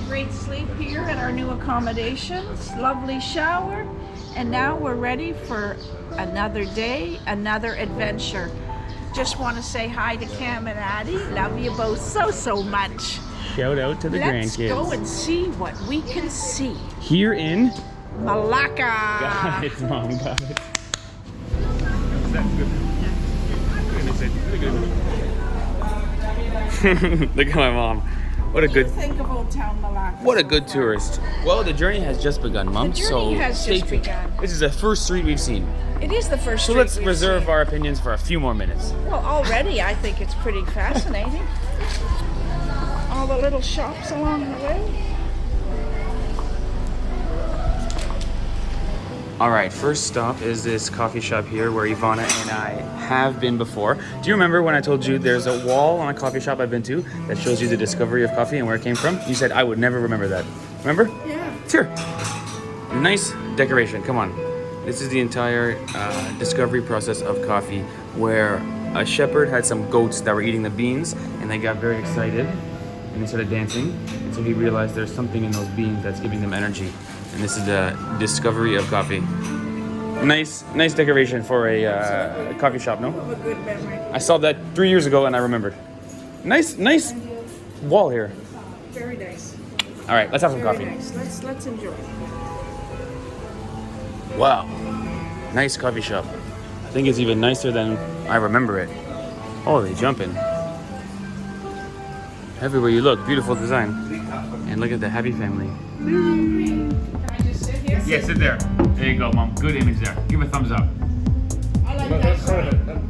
great sleep here at our new accommodations. Lovely shower. And now we're ready for another day, another adventure. Just want to say hi to Cam and Addie. Love you both so much. Shout out to the grandkids. Let's go and see what we can see. Here in Melaka. Got it, Mom, got it. That's good. Look at my mom. What a good. What do you think of Old Town Melaka? What a good tourist. Well, the journey has just begun, Mom. The journey has just begun. This is the first street we've seen. It is the first So street let's we've reserve seen. our opinions for a few more minutes. Well, already I think it's pretty fascinating. All the little shops along the way. All right, first stop is this coffee shop here where Ivana and I have been before. Do you remember when I told you there's a wall on a coffee shop I've been to that shows you the discovery of coffee and where it came from? You said I would never remember that. Remember? Yeah. It's here. Nice decoration, come on. This is the entire discovery process of coffee where a shepherd had some goats that were eating the beans and they got very excited and they started dancing. And so he realized there's something in those beans that's giving them energy. And this is the discovery of coffee. Nice decoration for a coffee shop, no? A good memory. I saw that 3 years ago and I remembered. Nice wall here. Very nice. All right, let's have some coffee. Very nice. Let's enjoy. Wow, nice coffee shop. I think it's even nicer than I remember it. Holy jumping. Everywhere you look, beautiful design. And look at the happy family. Can I just sit here? Yeah, sit there. There you go, Mom. Good image there. Give a thumbs up. I like that.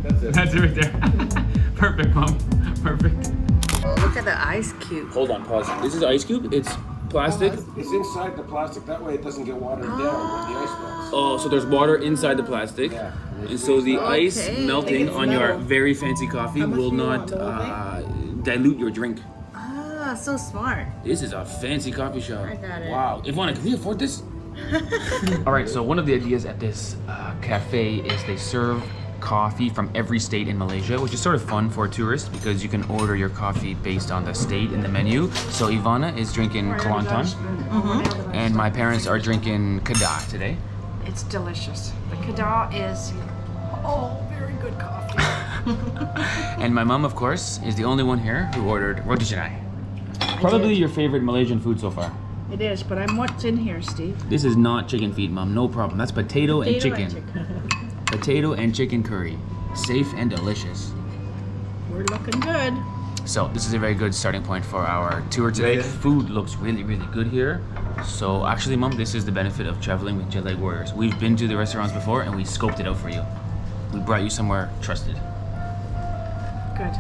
That's it. That's it right there. Perfect, Mom. Perfect. Look at the ice cube. Hold on, pause. This is ice cube. It's plastic. It's inside the plastic. That way it doesn't get watered down when the ice melts. Oh, so there's water inside the plastic. Yeah. And so the ice Okay. melting It's on your metal. very fancy coffee will not dilute your drink. Ah, so smart. This is a fancy coffee shop. I got it. Wow. Ivana, can we afford this? All right, so one of the ideas at this cafe is they serve coffee from every state in Malaysia, which is sort of fun for a tourist because you can order your coffee based on the state in the menu. So Ivana is drinking Kelantan, and my parents are drinking Kedah today. It's delicious. The Kedah is very good coffee. And my mom, of course, is the only one here who ordered roti canai. Probably your favorite Malaysian food so far. It is, but what's in here, Steve? This is not chicken feet, Mom. No problem. That's potato and chicken. Potato and chicken curry. Safe and delicious. We're looking good. So this is a very good starting point for our tour today. Food looks really good here. So actually, Mom, this is the benefit of traveling with JetLag Warriors. We've been to the restaurants before and we scoped it out for you. We brought you somewhere trusted. Good.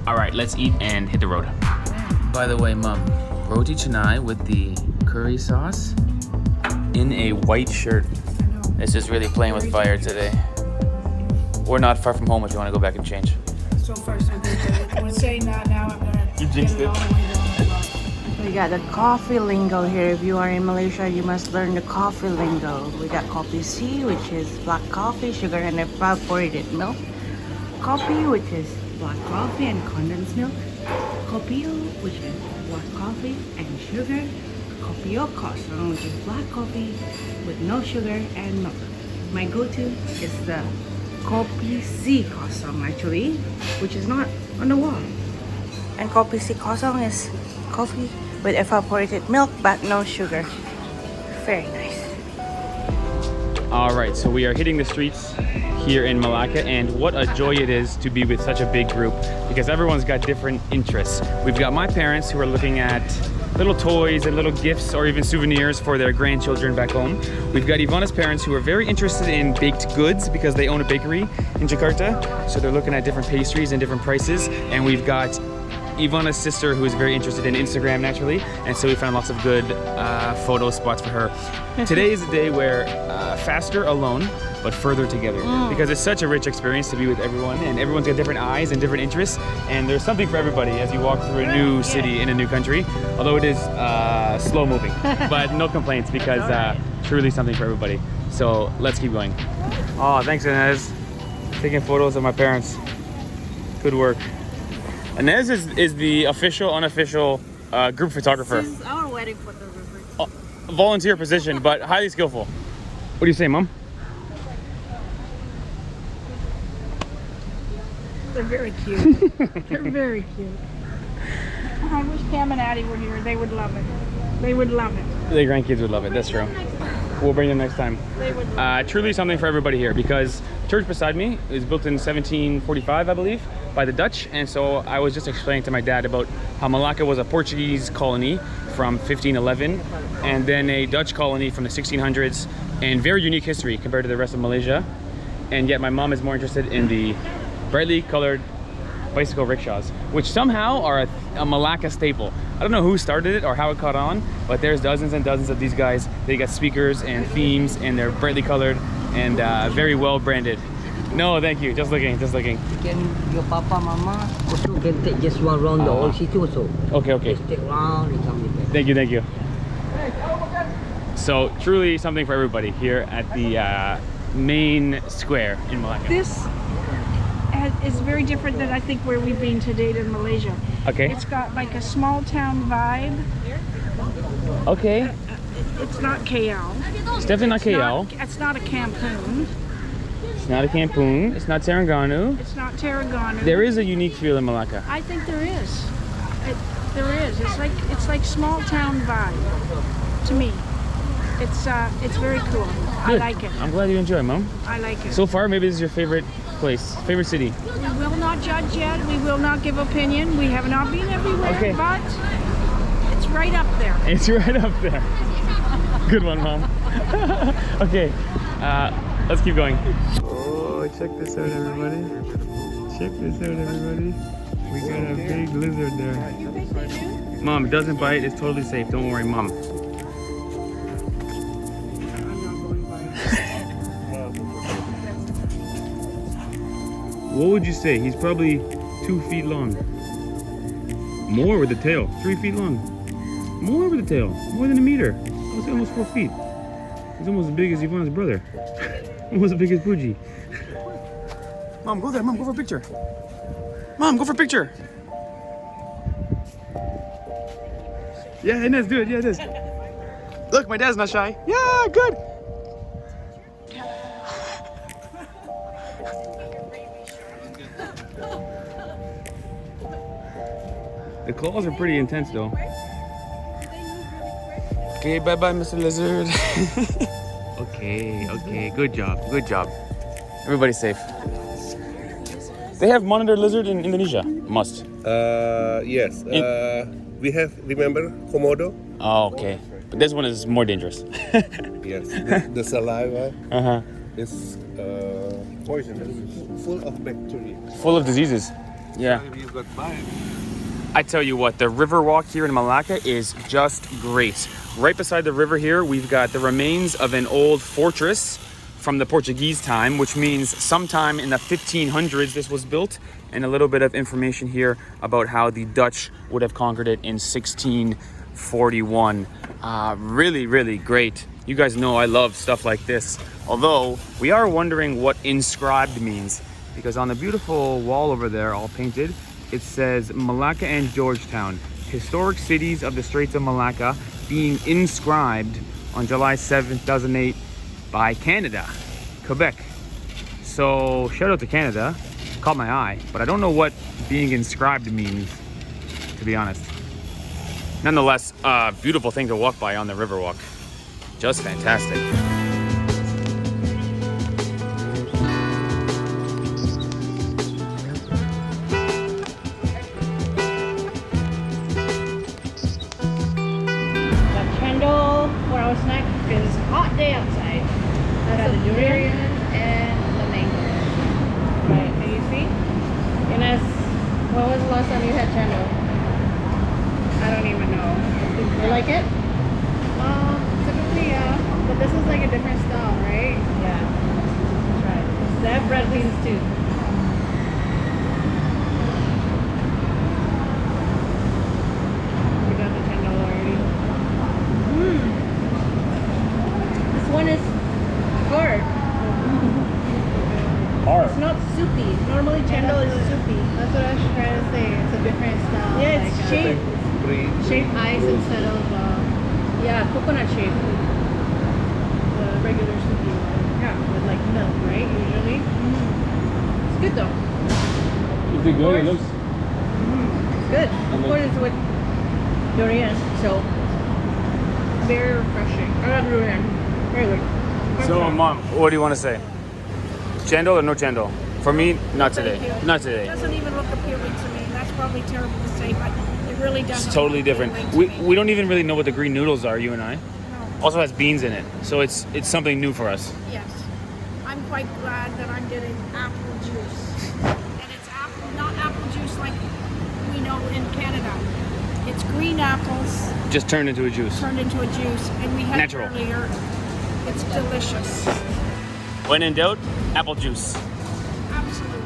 All right, let's eat and hit the road. By the way, Mom, roti canai with the curry sauce in a white shirt. This is really playing with fire today. We're not far from home if you want to go back and change. So far, so good. We're saying that now. I'm gonna. You jinxed it. We got the coffee lingo here. If you are in Malaysia, you must learn the coffee lingo. We got kopi C, which is black coffee, sugar, and evaporated milk. Coffee, which is black coffee and condensed milk. Kopi O, which is black coffee and sugar. Kopi O kosong, which is black coffee with no sugar and milk. My go-to is the kopi C kosong, actually, which is not on the wall. And kopi C kosong is coffee with evaporated milk but no sugar. Very nice. All right, so we are hitting the streets here in Melaka, and what a joy it is to be with such a big group because everyone's got different interests. We've got my parents who are looking at little toys and little gifts or even souvenirs for their grandchildren back home. We've got Ivana's parents who are very interested in baked goods because they own a bakery in Jakarta, so they're looking at different pastries and different prices. And we've got Ivana's sister who is very interested in Instagram naturally, and so we found lots of good photo spots for her. Today is a day where faster alone but further together because it's such a rich experience to be with everyone, and everyone's got different eyes and different interests, and there's something for everybody as you walk through a new city in a new country, although it is slow moving, but no complaints because truly something for everybody. So let's keep going. Oh, thanks, Inez. Taking photos of my parents. Good work. Inez is the official, unofficial group photographer. This is our wedding photographer. Volunteer position, but highly skillful. What do you say, Mom? They're very cute. They're very cute. I wish Cam and Addie were here. They would love it. They would love it. The grandkids would love it. That's true. We'll bring them next time. They would love it. Truly something for everybody here, because church beside me is built in 1745, I believe, by the Dutch. And so I was just explaining to my dad about how Malacca was a Portuguese colony from 1511 and then a Dutch colony from the 1600s, and very unique history compared to the rest of Malaysia. And yet my mom is more interested in the brightly colored bicycle rickshaws, which somehow are a Malacca staple. I don't know who started it or how it caught on, but there's dozens and dozens of these guys. They got speakers and themes, and they're brightly colored and very well branded. No, thank you. Just looking, just looking. Your papa, mama also can take just one round the whole city also. Okay, okay. Just take round and come back. Thank you, thank you. So truly something for everybody here at the main square in Malacca. This is very different than I think where we've been to date in Malaysia. Okay. It's got like a small town vibe. Okay. It's not KL. It's definitely not KL. It's not a Cancun. It's not a Cancun. It's not Terengganu. It's not Terengganu. There is a unique feel in Malacca. I think there is. There is. It's like small town vibe to me. It's very cool. I Good. like it. I'm glad you enjoy, Mom. I like it. So far, maybe this is your favorite place, favorite city. We will not judge yet. We will not give opinion. We have not been everywhere, Okay. but it's right up there. It's right up there. Good one, Mom. Okay, let's keep going. Oh, check this out, everybody. Check this out, everybody. We got a big lizard there. Mom, it doesn't bite. It's totally safe. Don't worry, Mom. What would you say? He's probably 2 feet long. More with the tail. 3 feet long. More with the tail. More than a meter. I would say almost 4 feet. He's almost as big as Ivana's brother. Almost as big as Puji. Mom, go there. Mom, go for a picture. Mom, go for a picture. Yeah, Inez, do it. Yeah, it is. Look, my dad's not shy. Yeah, good. The claws are pretty intense though. Okay, bye-bye, Mr. Lizard. Okay, good job, good job. Everybody's safe. They have monitored lizard in Indonesia? Must. Yes. We have, remember, Komodo? Oh, okay. But this one is more dangerous. Yes. The saliva Uh-huh. is poisonous, full of bacteria. Full of diseases. Yeah. If you got bite, I tell you what, the river walk here in Malacca is just great. Right beside the river here, we've got the remains of an old fortress from the Portuguese time, which means sometime in the 1500s this was built, and a little bit of information here about how the Dutch would have conquered it in 1641. Really, really great. You guys know I love stuff like this. Although, we are wondering what inscribed means, because on the beautiful wall over there, all painted, it says Malacca and Georgetown, historic cities of the Straits of Malacca, being inscribed on July 7th, 2008 by Canada, Quebec. So shout out to Canada, caught my eye, but I don't know what being inscribed means, to be honest. Nonetheless, beautiful thing to walk by on the Riverwalk. Just fantastic. Cendol for our snack because it's a hot day outside. That's the durian and the mango. Right, can you see? Ines, when was the last time you had cendol? I don't even know. You like it? Typically, yeah, but this is like a different style, right? Yeah. That's right. They have bread beans too. We got the cendol already. This one is hard. It's not soupy. Normally cendol is soupy. That's what I was trying to say. It's a different style. Yeah, like, it's shaped. green. Shaved ice instead of yeah, coconut shave. The regular soupy one. Yeah, with like milk, right? Usually. It's good though. Is it good? It looks. It's good. Of course, it's with durian, so very refreshing. I love durian. Very good. So, Mom, what do you want to say? Cendol or no cendol? For me, not today. Thank you. Not It today. doesn't even look appealing to me. That's probably terrible to say, but it really doesn't. It's totally look different. appealing to me. We don't even really know what the green noodles are, you and I. No. Also has beans in it, so it's something new for us. Yes. I'm quite glad that I'm getting apple juice. And it's apple, not apple juice like we know in Canada. It's green apples Just turned into a juice. turned into a juice, and we had Natural. it earlier. It's delicious. When in doubt, apple juice. Absolutely.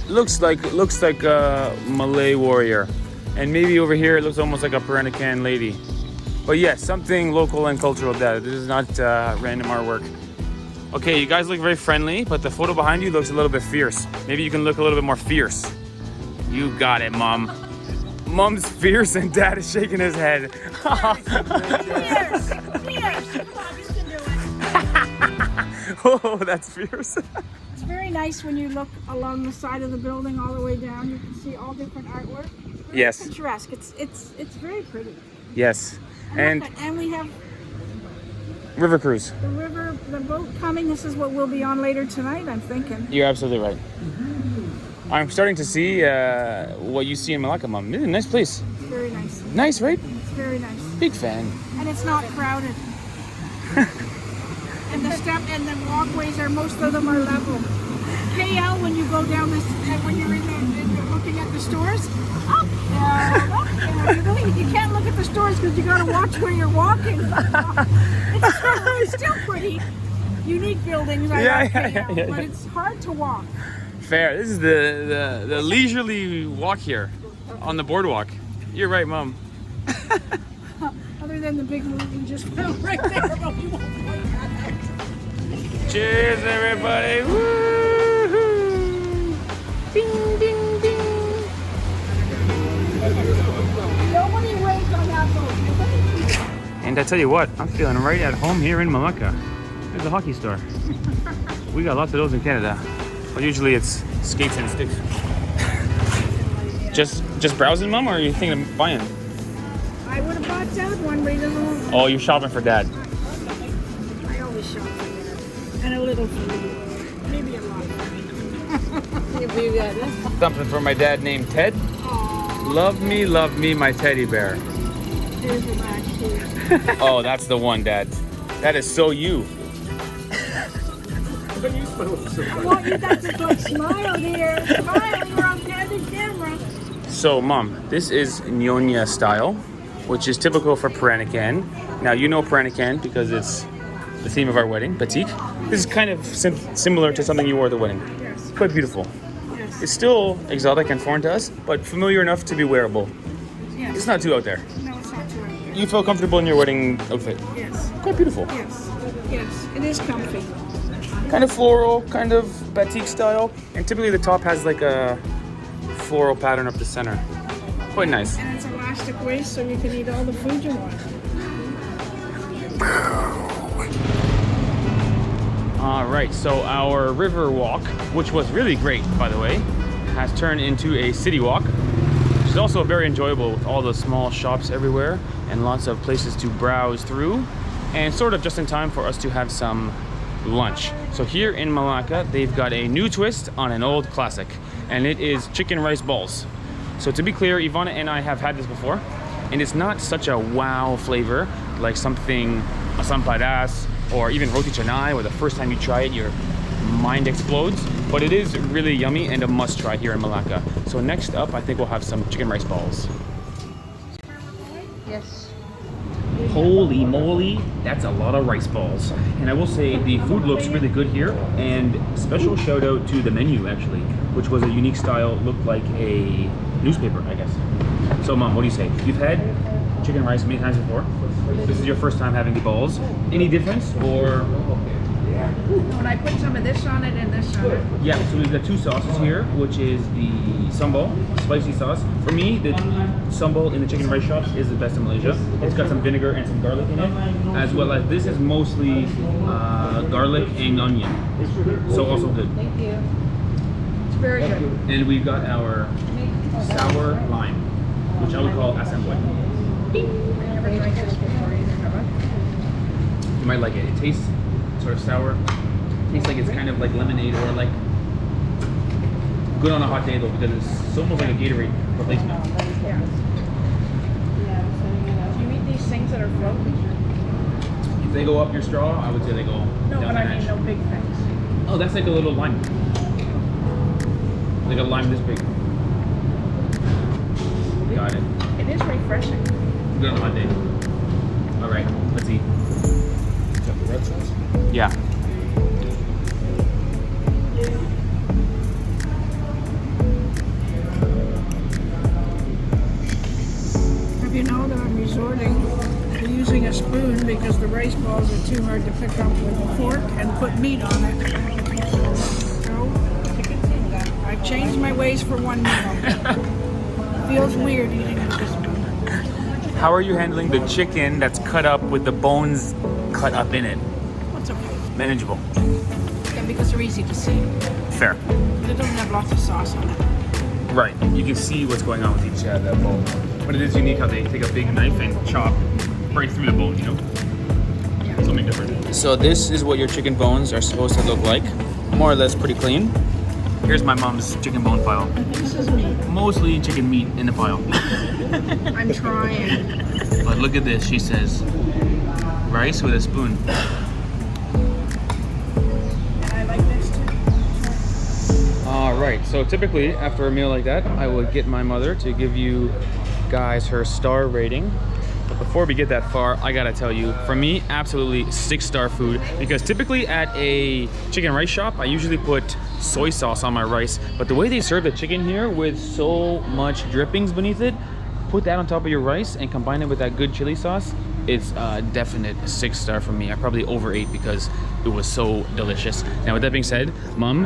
Looks like a Malay warrior, and maybe over here it looks almost like a Peranakan lady. But yes, something local and cultural. That this is not random artwork. Okay, you guys look very friendly, but the photo behind you looks a little bit fierce. Maybe you can look a little bit more fierce. You got it, Mom. Mom's fierce and Dad is shaking his head. Cheers! Cheers! Come on, you can do it. Oh, that's fierce. It's very nice when you look along the side of the building all the way down. You can see all different artwork. Very Yes. picturesque. It's very pretty. Yes, and And we have river cruise. the river, the boat coming. This is what we'll be on later tonight, I'm thinking. You're absolutely right. I'm starting to see what you see in Melaka, Mom. It's a nice place. It's very nice. Nice, right? It's very nice. Big fan. And it's not crowded. And the step and the walkways are, most of them are level. KL, when you go down this, when you're looking at the stores, up, you can't look at the stores because you got to watch where you're walking. It's still pretty unique buildings. I like KL, but it's hard to walk. Fair. This is the leisurely walk here on the boardwalk. You're right, Mom. Other than the big move we just found right there, but we won't point that out. Cheers, everybody. Woo-hoo. Ding, ding, ding. Nobody waits on that boat. And I tell you what, I'm feeling right at home here in Melaka. There's a hockey store. We got lots of those in Canada. But usually it's skates and sticks. Just browsing, Mom, or are you thinking of buying? I would have bought that one, but he doesn't want. Oh, you're shopping for Dad. I always shop for that. And a little for you. Maybe a lot for me. Something for my dad named Ted. Love me, my teddy bear. Here's the back here. Oh, that's the one, Dad. That is so you. I want you guys to like smile here. Smile, you're on candid camera. So, Mom, this is Nyonya style, which is typical for Peranakan. Now, you know Peranakan because it's the theme of our wedding, batik. This is kind of similar to something you wore at the wedding. Yes. Quite beautiful. Yes. It's still exotic and foreign to us, but familiar enough to be wearable. Yes. It's not too out there. No, it's not too early. You feel comfortable in your wedding outfit. Yes. Quite beautiful. Yes. Yes. It is comfy. Kind of floral, kind of batik style, and typically the top has like a floral pattern up the center. Quite nice. And it's elastic waist, so you can eat all the food you want. All right, so our river walk, which was really great, by the way, has turned into a city walk, which is also very enjoyable with all the small shops everywhere and lots of places to browse through, and sort of just in time for us to have some lunch. So here in Melaka, they've got a new twist on an old classic, and it is chicken rice balls. So to be clear, Ivana and I have had this before, and it's not such a wow flavor like something asam pedas or even roti canai, where the first time you try it, your mind explodes. But it is really yummy and a must try here in Melaka. So next up, I think we'll have some chicken rice balls. Yes. Holy moly, that's a lot of rice balls. And I will say the food looks really good here, and special shout out to the menu actually, which was a unique style, looked like a newspaper, I guess. So Mom, what do you say? You've had chicken rice many times before. This is your first time having the balls. Any difference or? When I put some of this on it and this on it. Yeah, so we've got two sauces here, which is the sambal, spicy sauce. For me, the sambal in the chicken rice shops is the best in Malaysia. It's got some vinegar and some garlic in it, as well as this is mostly garlic and onion. So also good. Thank you. It's very good. And we've got our sour lime, which I would call assembly. I never drank this before either, have I? You might like it. It tastes sort of sour. Tastes like it's kind of like lemonade or like good on a hot day though, because it's almost like a Gatorade replacement. Yeah. Do you eat these things that are floating? If they go up your straw, I would say they go No, down but the I mean hatch. no big things. Oh, that's like a little lime. Like a lime this big. Got it. It is refreshing. Good on a hot day. All right, let's eat. Got the red sauce? Yeah. Have you know that I'm resorting to using a spoon because the rice balls are too hard to pick up with a fork and put meat on it. So, I've changed my ways for one meal. Feels weird eating with a spoon. How are you handling the chicken that's cut up with the bones cut up in it? What's okay? Manageable. Yeah, because they're easy to see. Fair. It doesn't have lots of sauce on it. Right. You can see what's going on with each bone. But it is unique how they take a big knife and chop right through the bone, you know? Yeah. Something different. So this is what your chicken bones are supposed to look like. More or less pretty clean. Here's my mom's chicken bone pile. This is me. Mostly chicken meat in the pile. I'm trying. But look at this, she says. Rice with a spoon. And I like this too. All right, so typically after a meal like that, I would get my mother to give you guys her star rating. But before we get that far, I gotta tell you, for me, absolutely 6-star food. Because typically at a chicken rice shop, I usually put soy sauce on my rice. But the way they serve the chicken here with so much drippings beneath it, put that on top of your rice and combine it with that good chili sauce, it's a definite 6-star for me. I probably over 8 because it was so delicious. Now with that being said, Mom,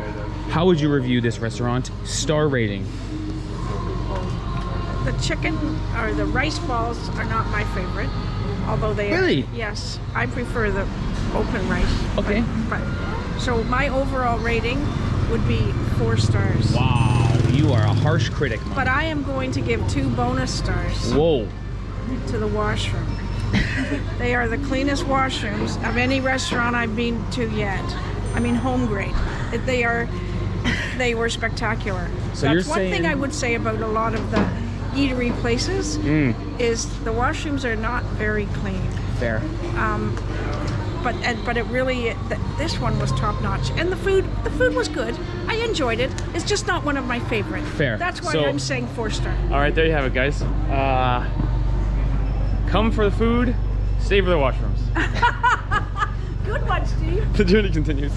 how would you review this restaurant? Star rating. The chicken or the rice balls are not my favorite, although they Really? are. Yes, I prefer the open rice. Okay. But so my overall rating would be 4 stars. Wow, you are a harsh critic, Mom. But I am going to give 2 bonus stars Whoa. to the washroom. They are the cleanest washrooms of any restaurant I've been to yet. I mean, home grade. They were spectacular. So you're That's one thing saying- I would say about a lot of the eatery places is the washrooms are not very clean. Fair. But it really, this one was top notch, and the food was good. I enjoyed it. It's just not one of my favorite. Fair. That's why So- I'm saying 4 star. All right, there you have it, guys. Come for the food, stay for the washrooms. Good one, Steve. The journey continues.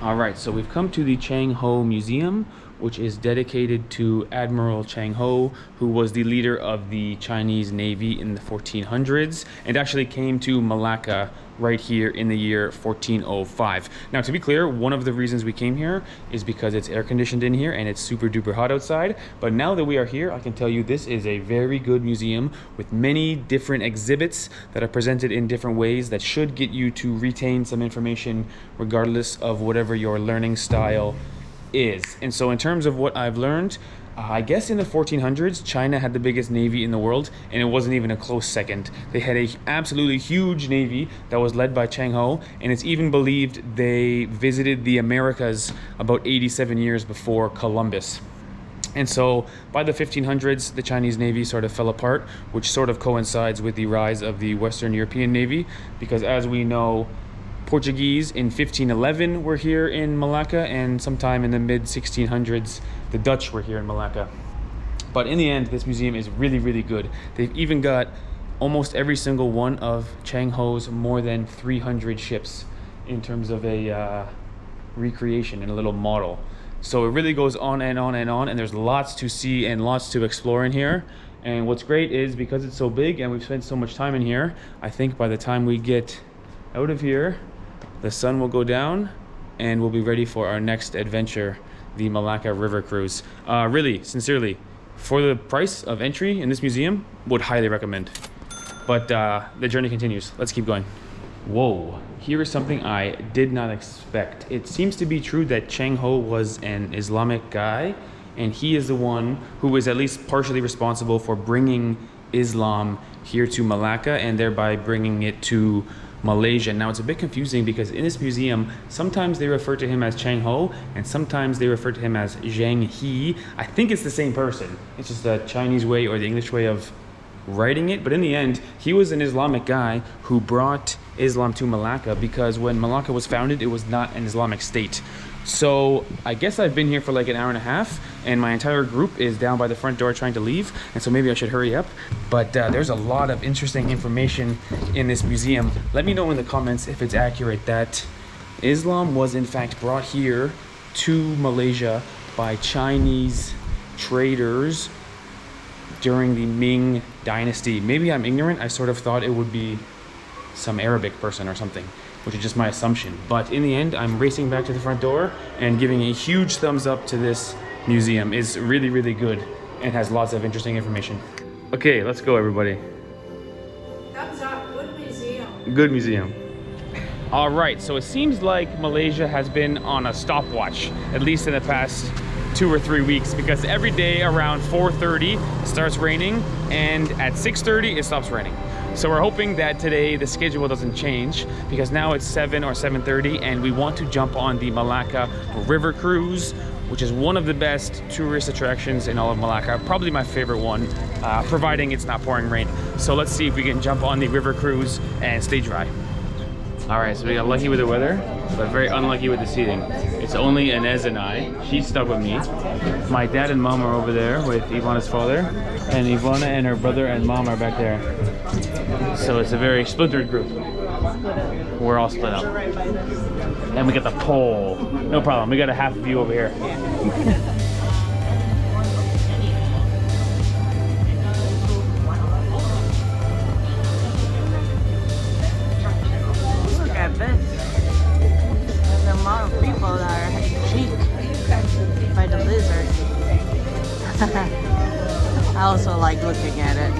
All right, so we've come to the Cheng Ho Museum, which is dedicated to Admiral Cheng Ho, who was the leader of the Chinese Navy in the 1400s and actually came to Malacca right here in the year 1405. Now, to be clear, one of the reasons we came here is because it's air conditioned in here and it's super duper hot outside. But now that we are here, I can tell you this is a very good museum with many different exhibits that are presented in different ways that should get you to retain some information regardless of whatever your learning style is. And so in terms of what I've learned, I guess in the 1400s, China had the biggest navy in the world, and it wasn't even a close second. They had a absolutely huge navy that was led by Cheng Ho, and it's even believed they visited the Americas about 87 years before Columbus. And so by the 1500s, the Chinese Navy sort of fell apart, which sort of coincides with the rise of the Western European Navy, because as we know, Portuguese in 1511 were here in Malacca, and sometime in the mid 1600s, the Dutch were here in Malacca. But in the end, this museum is really, really good. They've even got almost every single one of Cheng Ho's more than 300 ships in terms of a recreation and a little model. So it really goes on and on and on, and there's lots to see and lots to explore in here. And what's great is because it's so big and we've spent so much time in here, I think by the time we get out of here, the sun will go down and we'll be ready for our next adventure, the Melaka River Cruise. Really, sincerely, for the price of entry in this museum, would highly recommend. But the journey continues. Let's keep going. Whoa, here is something I did not expect. It seems to be true that Cheng Ho was an Islamic guy, and he is the one who is at least partially responsible for bringing Islam here to Melaka and thereby bringing it to Malaysia. Now it's a bit confusing because in this museum, sometimes they refer to him as Cheng Ho and sometimes they refer to him as Zheng He. I think it's the same person. It's just the Chinese way or the English way of writing it. But in the end, he was an Islamic guy who brought Islam to Melaka because when Melaka was founded, it was not an Islamic state. So I guess I've been here for like an hour and a half and my entire group is down by the front door trying to leave, and so maybe I should hurry up. But there's a lot of interesting information in this museum. Let me know in the comments if it's accurate that Islam was in fact brought here to Malaysia by Chinese traders during the Ming dynasty. Maybe I'm ignorant. I sort of thought it would be some Arabic person or something, which is just my assumption. But in the end, I'm racing back to the front door and giving a huge thumbs up to this museum. It's really, really good and has lots of interesting information. Okay, let's go, everybody. Thumbs up, good museum. Good museum. All right, so it seems like Malaysia has been on a stopwatch, at least in the past 2 or 3 weeks, because every day around 4:30 it starts raining and at 6:30 it stops raining. So we're hoping that today the schedule doesn't change because now it's 7 or 7:30 and we want to jump on the Melaka River Cruise, which is one of the best tourist attractions in all of Melaka, probably my favorite one, providing it's not pouring rain. So let's see if we can jump on the river cruise and stay dry. All right, so we got lucky with the weather, but very unlucky with the seating. It's only Inez and I. She's stuck with me. My dad and mom are over there with Ivana's father, and Ivana and her brother and mom are back there. So it's a very splintered group. We're all split up. And we got the pole. No problem, we got a half view over here. Look at this. The amount of people that are intrigued by the lizard. I also like looking at it.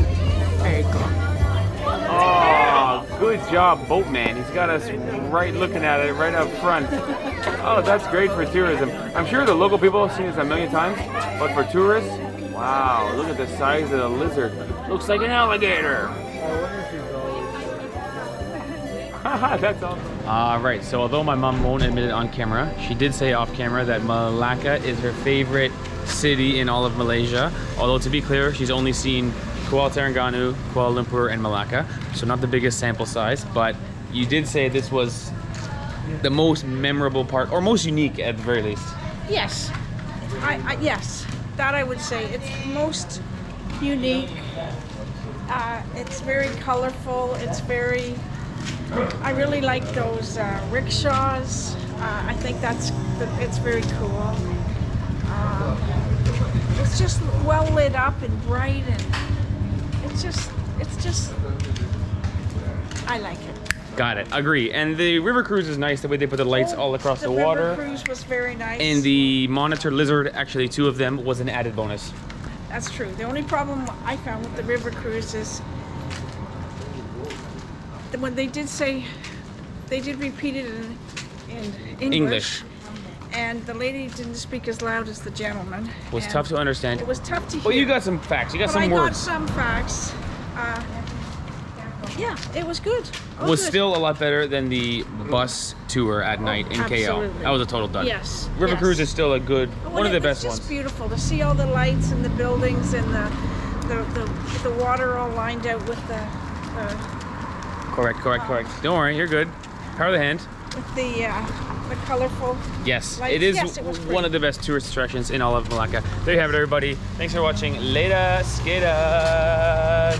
Very cool. Oh, good job, boatman. He's got us right looking at it right up front. Oh, that's great for tourism. I'm sure the local people have seen this a million times, but for tourists, wow, look at the size of the lizard. Looks like an alligator. That's awesome. All right, so although my mom won't admit it on camera, she did say off camera that Melaka is her favorite city in all of Malaysia. Although to be clear, she's only seen Kuala Terengganu, Kuala Lumpur, and Melaka, so not the biggest sample size, but you did say this was the most memorable part, or most unique at the very least. Yes, yes, that I would say. It's most unique. It's very colorful. It's very. I really like those rickshaws. I think it's very cool. It's just well lit up and bright, and it's just. I like it. Got it. Agree. And the river cruise is nice. The way they put the lights all across the water. The river cruise was very nice. And the monitor lizard, actually 2 of them, was an added bonus. That's true. The only problem I found with the river cruise is that when they did repeat it in English. And the lady didn't speak as loud as the gentleman. It was tough to understand. It was tough to hear. Well, you got some facts. You got some I words. got some facts. Yeah, it was good. Was still a lot better than the bus tour at night in KL. Absolutely. That was a total dud. Yes. River yes. cruise is still a good, one of the best It's ones. just beautiful to see all the lights and the buildings and the water all lined out with the Correct. Don't worry, you're good. Power of the hand. with the colorful. Yes, lights. it is Yes, it was one of the best tourist attractions in all of Melaka. There you have it, everybody. Thanks for watching. Later, skaters.